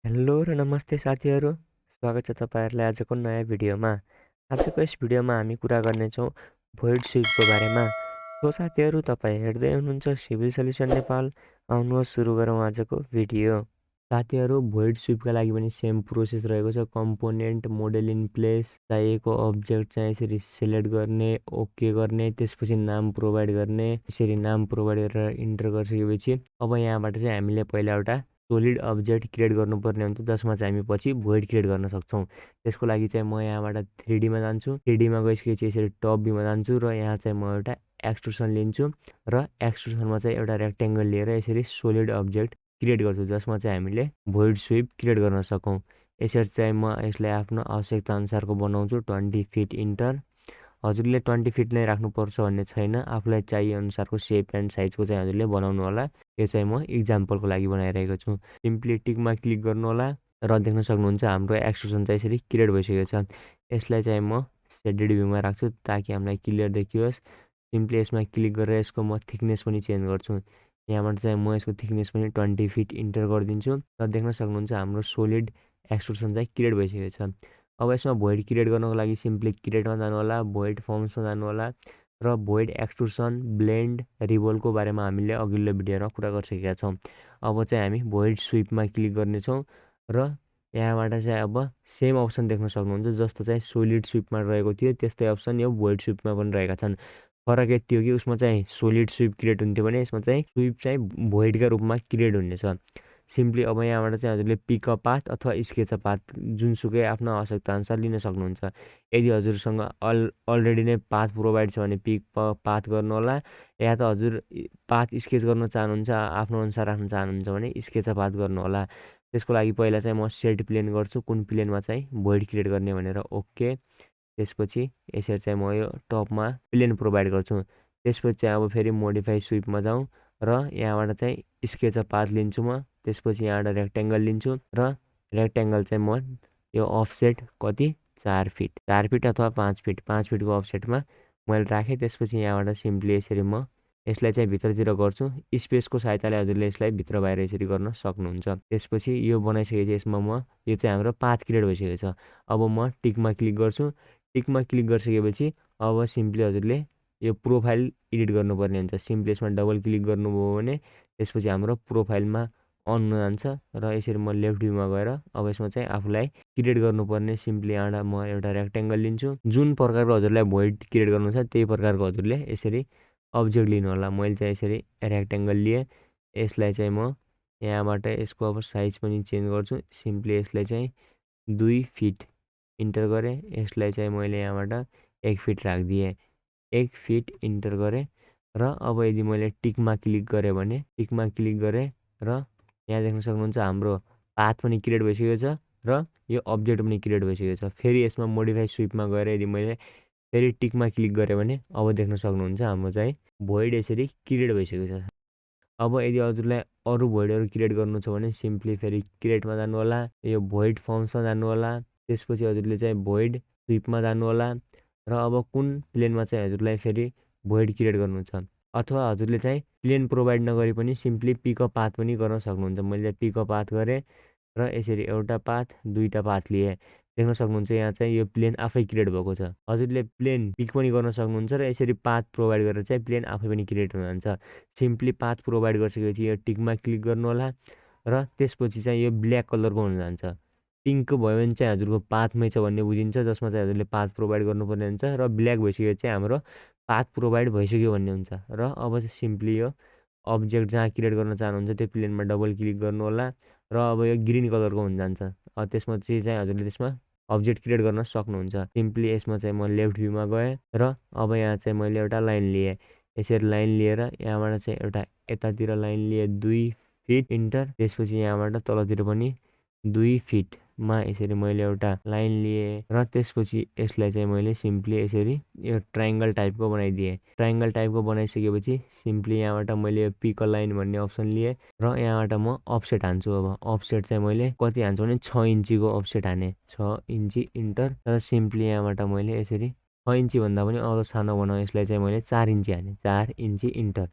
Hello र नमस्ते साथीहरू। स्वागत छ तपाईँहरूलाई आजको नयाँ भिडियोमा। आजको यस भिडियोमा हामी कुरा गर्नेछौँ भोइड स्विपको बारेमा। सो साथीहरू, तपाईँ हेर्दै हुनुहुन्छ सिभिल सल्युसन नेपाल। आउनुहोस् सुरु गरौँ आजको भिडियो। साथीहरू, भोइड स्विपका लागि पनि सेम प्रोसेस रहेको छ। कम्पोनेन्ट मोडेल इन प्लेस, चाहिएको अब्जेक्ट चाहिँ यसरी सिलेक्ट गर्ने, ओके गर्ने, त्यसपछि नाम प्रोभाइड गर्ने। यसरी नाम प्रोभाइड गरेर इन्टर गरिसकेपछि अब यहाँबाट चाहिँ हामीले पहिला एउटा सोलिड अब्जेक्ट क्रिएट गर्नुपर्ने हुन्छ, जसमा चाहिँ हामी पछि भोइड क्रिएट गर्न सक्छौँ। त्यसको लागि चाहिँ म यहाँबाट 3D मा जान्छु। 3D मा गइसकेपछि यसरी टप भ्यूमा जान्छु र यहाँ चाहिँ म एउटा एक्सट्रुसन लिन्छु र एक्सट्रुसनमा चाहिँ एउटा रेक्टेङ्गल लिएर यसरी सोलिड अब्जेक्ट क्रिएट गर्छु, जसमा चाहिँ हामीले भोइड स्विप क्रिएट गर्न सकौँ। यसरी चाहिँ म यसलाई आफ्नो आवश्यकता अनुसारको बनाउँछु। 20 फिट इन्टर। हजुरले 20 फिट नै राख्नुपर्छ भन्ने छैन, आफूलाई चाहिए अनुसारको सेप एन्ड साइजको चाहिँ हजुरले बनाउनु होला। यो चाहिँ म इक्जाम्पलको लागि बनाइरहेको छु। सिम्पली टिकमा क्लिक गर्नु होला र देख्न सक्नुहुन्छ हाम्रो एक्सट्रुसन चाहिँ यसरी क्रिएट भइसकेको छ। यसलाई चाहिँ म सेडेड भ्यूमा राख्छु ताकि हामीलाई क्लियर देखियोस्। सिम्पली यसमा क्लिक गरेर यसको म थिकनेस पनि चेन्ज गर्छु। यहाँबाट चाहिँ म यसको थिकनेस पनि 20 फिट इन्टर गरिदिन्छु र देख्न सक्नुहुन्छ हाम्रो सोलिड एक्सट्रुसन चाहिँ क्रिएट भइसकेको छ। अब यसमा भोइड क्रिएट गर्नको लागि सिम्पली क्रिएटमा जानु होला, भोइड फर्म्समा जानु होला र भोइड एक्सट्रुसन, ब्लेन्ड, रिभोल्भको बारेमा हामीले अघिल्लो भिडियोमा कुरा गरिसकेका छौँ। अब चाहिँ हामी भोइड स्विपमा क्लिक गर्नेछौँ र यहाँबाट चाहिँ अब सेम अप्सन देख्न सक्नुहुन्छ। जस्तो चाहिँ सोलिड स्विपमा रहेको थियो त्यस्तै अप्सन यो भोइड स्विपमा पनि रहेका छन्। फरक यति हो कि उसमा चाहिँ सोलिड स्विप क्रिएट हुन्थ्यो भने यसमा चाहिँ स्विप चाहिँ भोइडका रूपमा क्रिएट हुनेछ। सिम्पली अब यहाँबाट चाहिँ हजुरले पिक अ पाथ अथवा स्केच अ पाथ जुनसुकै आफ्नो आवश्यकता अनुसार लिन सक्नुहुन्छ। यदि हजुरसँग अलरेडी नै पाथ प्रोभाइड छ भने पिक पाथ गर्नु होला, या त हजुर पाथ स्केच गर्न चाहनुहुन्छ, आफ्नो अनुसार राख्न चाहनुहुन्छ भने स्केच अ पाथ गर्नु होला। त्यसको लागि पहिला चाहिँ म सेट प्लेन गर्छु, कुन प्लेनमा चाहिँ भोइड क्रिएट गर्ने भनेर। ओके। त्यसपछि यसरी चाहिँ म यो टपमा प्लेन प्रोभाइड गर्छु। त्यसपछि चाहिँ अब फेरि मोडिफाई स्विपमा जाउँ र यहाँबाट चाहिँ स्केच अ पाथ लिन्छु म। त्यसपछि यहाँबाट रेक्टेङ्गल लिन्छु र रेक्टेङ्गल चाहिँ म यो अफसेट कति 4 फिट 4 फिट अथवा 5 फिट 5 फिटको अफसेटमा मैले राखेँ। त्यसपछि यहाँबाट सिम्पली यसरी म यसलाई चाहिँ भित्रतिर गर्छु। स्पेसको सहायताले हजुरले यसलाई भित्र बाहिर यसरी गर्न सक्नुहुन्छ। त्यसपछि यो बनाइसकेपछि यसमा म यो चाहिँ हाम्रो पाथ क्रिएट भइसकेको छ। अब म टिकमा क्लिक गर्छु। टिकमा क्लिक गरिसकेपछि अब सिम्पली हजुरले यो प्रोफाइल एडिट गर्नुपर्ने हुन्छ। सिम्पली यसमा डबल क्लिक गर्नुभयो भने त्यसपछि हाम्रो प्रोफाइलमा अन जान्छ र यसरी म लेफ्ट भ्यूमा गएर अब यसमा चाहिँ आफूलाई क्रिएट गर्नुपर्ने सिम्पली यहाँबाट म एउटा रेक्टेङ्गल लिन्छु। जुन प्रकारको हजुरलाई भोइड क्रिएट गर्नु छ त्यही प्रकारको हजुरले यसरी अब्जेक्ट लिनु होला। मैले चाहिँ यसरी रेक्टेङ्गल लिएँ। यसलाई चाहिँ म यहाँबाट यसको अब साइज पनि चेन्ज गर्छु। सिम्पली यसलाई चाहिँ 2 फिट इन्टर गरेँ। यसलाई चाहिँ मैले यहाँबाट 1 फिट राखिदिएँ। 1 फिट इन्टर गरेँ र अब यदि मैले टिकमा क्लिक गरेँ भने टिकमा क्लिक गरेँ र यहाँ देख्न सक्नुहुन्छ हाम्रो पाथ पनि क्रिएट भइसकेको छ र यो अब्जेक्ट पनि क्रिएट भइसकेको छ। फेरि यसमा मोडिफाई स्विपमा गएर यदि मैले फेरि टिकमा क्लिक गरेँ भने अब देख्न सक्नुहुन्छ हाम्रो चाहिँ भोइड यसरी क्रिएट भइसकेको छ। अब यदि हजुरलाई अरू भोइडहरू क्रिएट गर्नु छ भने सिम्पली फेरि क्रिएटमा जानु होला, यो भोइड फर्म्समा जानु होला। त्यसपछि हजुरले चाहिँ भोइड स्विपमा जानु होला र अब कुन प्लेनमा चाहिँ हजुरलाई फेरि भोइड क्रिएट गर्नु छ, अथवा हजुरले चाहिँ प्लेन प्रोभाइड नगरी पनि सिम्पली पिक अ पाथ पनि गर्न सक्नुहुन्छ। मैले पिक अ पाथ गरेँ र यसरी एउटा पाथ दुईवटा पाथ लिएँ। देख्न सक्नुहुन्छ यहाँ चाहिँ यो प्लेन आफै क्रिएट भएको छ। हजुरले प्लेन पिक पनि गर्न सक्नुहुन्छ र यसरी पाथ प्रोभाइड गरेर चाहिँ प्लेन आफै पनि क्रिएट हुन जान्छ। सिम्पली पाथ प्रोभाइड गरिसकेपछि यो टिकमा क्लिक गर्नु होला र त्यसपछि चाहिँ यो ब्ल्याक कलरको हुन जान्छ। पिङ्क भयो भने चाहिँ हजुरको पाथमै छ भन्ने बुझिन्छ, जसमा चाहिँ हजुरले पाथ प्रोभाइड गर्नुपर्ने हुन्छ, र ब्ल्याक भइसकेपछि चाहिँ हाम्रो पाथ प्रोभाइड भइसक्यो भन्ने हुन्छ। र अब चाहिँ सिम्पली यो अब्जेक्ट जहाँ क्रिएट गर्न चाहनुहुन्छ त्यो प्लेनमा डबल क्लिक गर्नु होला र अब यो ग्रिन कलरको हुन जान्छ। त्यसमा चाहिँ हजुरले त्यसमा अब्जेक्ट क्रिएट गर्न सक्नुहुन्छ। सिम्पली यसमा चाहिँ म लेफ्ट भ्यूमा गएँ र अब यहाँ चाहिँ मैले एउटा लाइन लिएँ। यसरी लाइन लिएर यहाँबाट चाहिँ एउटा यतातिर लाइन लिएँ 2 फिट इन्टर। त्यसपछि यहाँबाट तलतिर पनि 2 फिटमा यसरी मैले एउटा लाइन लिएँ र त्यसपछि यसलाई चाहिँ मैले सिम्पली यसरी यो ट्राइङ्गल टाइपको बनाइदिएँ। ट्राइङ्गल टाइपको बनाइसकेपछि सिम्पली यहाँबाट मैले यो पिक अ लाइन भन्ने अप्सन लिएँ र यहाँबाट म अफसेट हान्छु। अब अफसेट चाहिँ मैले कति हान्छु भने 6 इन्चीको अफसेट हानेँ। 6 इन्ची इन्टर र सिम्पली यहाँबाट मैले यसरी 6 इन्ची भन्दा पनि अझ सानो बनाएँ। यसलाई चाहिँ मैले 4 इन्ची हानेँ। 4 इन्ची इन्टर।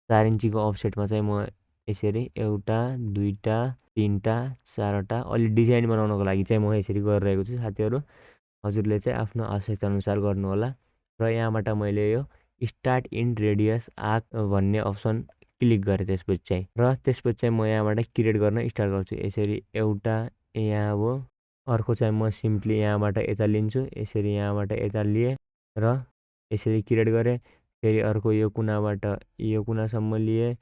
4 इन्चीको अफसेटमा चाहिँ म यसरी एउटा दुईवटा 3टा 4वटा अलि डिजाइन बनाउनको लागि चाहिँ म यसरी गरिरहेको छु साथीहरू। हजुरले चाहिँ आफ्नो आवश्यकताअनुसार गर्नुहोला। र यहाँबाट मैले यो स्टार्ट इन रेडियस आर्क भन्ने अप्सन क्लिक गरेँ त्यसपछि चाहिँ। र त्यसपछि चाहिँ म यहाँबाट क्रिएट गर्न स्टार्ट गर्छु। यसरी एउटा यहाँ हो, अर्को चाहिँ म सिम्पली यहाँबाट यता लिन्छु। यसरी यहाँबाट यता लिएँ र यसरी क्रिएट गरेँ। फेरि अर्को यो कुनाबाट यो कुनासम्म लिएँ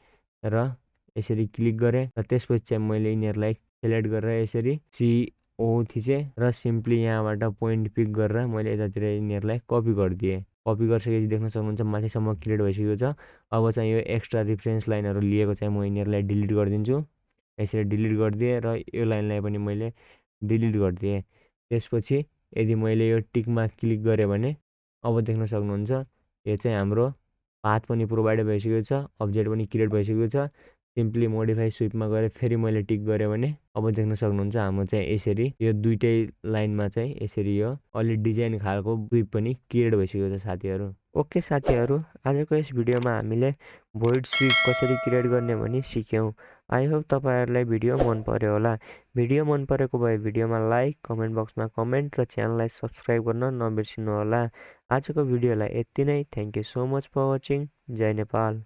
र यसरी क्लिक गरेँ। र त्यसपछि चाहिँ मैले यिनीहरूलाई सेलेक्ट गरेर यसरी CO थिचेँ र सिम्पली यहाँबाट पोइन्ट पिक गरेर मैले यतातिर यिनीहरूलाई कपी गरिदिएँ। कपी गरिसकेपछि देख्न सक्नुहुन्छ माथिसम्म क्रिएट भइसकेको छ। अब चाहिँ यो एक्स्ट्रा रिफरेन्स लाइनहरू लिएको चाहिँ म यिनीहरूलाई डिलिट गरिदिन्छु। यसरी डिलिट गरिदिएँ र यो लाइनलाई पनि मैले डिलिट गरिदिएँ। त्यसपछि यदि मैले यो टिकमा क्लिक गरेँ भने अब देख्न सक्नुहुन्छ यो चाहिँ हाम्रो पाथ पनि प्रोभाइड भइसकेको छ, अब्जेक्ट पनि क्रिएट भइसकेको छ। सिम्पली मोडिफाई स्विपमा गएर फेरि मैले टिक गरेँ भने अब देख्न सक्नुहुन्छ हाम्रो चाहिँ यसरी यो दुइटै लाइनमा चाहिँ यसरी यो अलि डिजाइन खालको स्विप पनि क्रिएट भइसकेको छ साथीहरू। ओके साथीहरू, आजको यस भिडियोमा हामीले भोइड स्विप कसरी क्रिएट गर्ने भनी सिक्यौँ। आई होप तपाईँहरूलाई भिडियो मन पर्यो होला। भिडियो मन परेको भए भिडियोमा लाइक, कमेन्ट बक्समा कमेन्ट र च्यानललाई सब्सक्राइब गर्न नबिर्सिनु होला। आजको भिडियोलाई यति नै। Thank you so much for watching. जय नेपाल।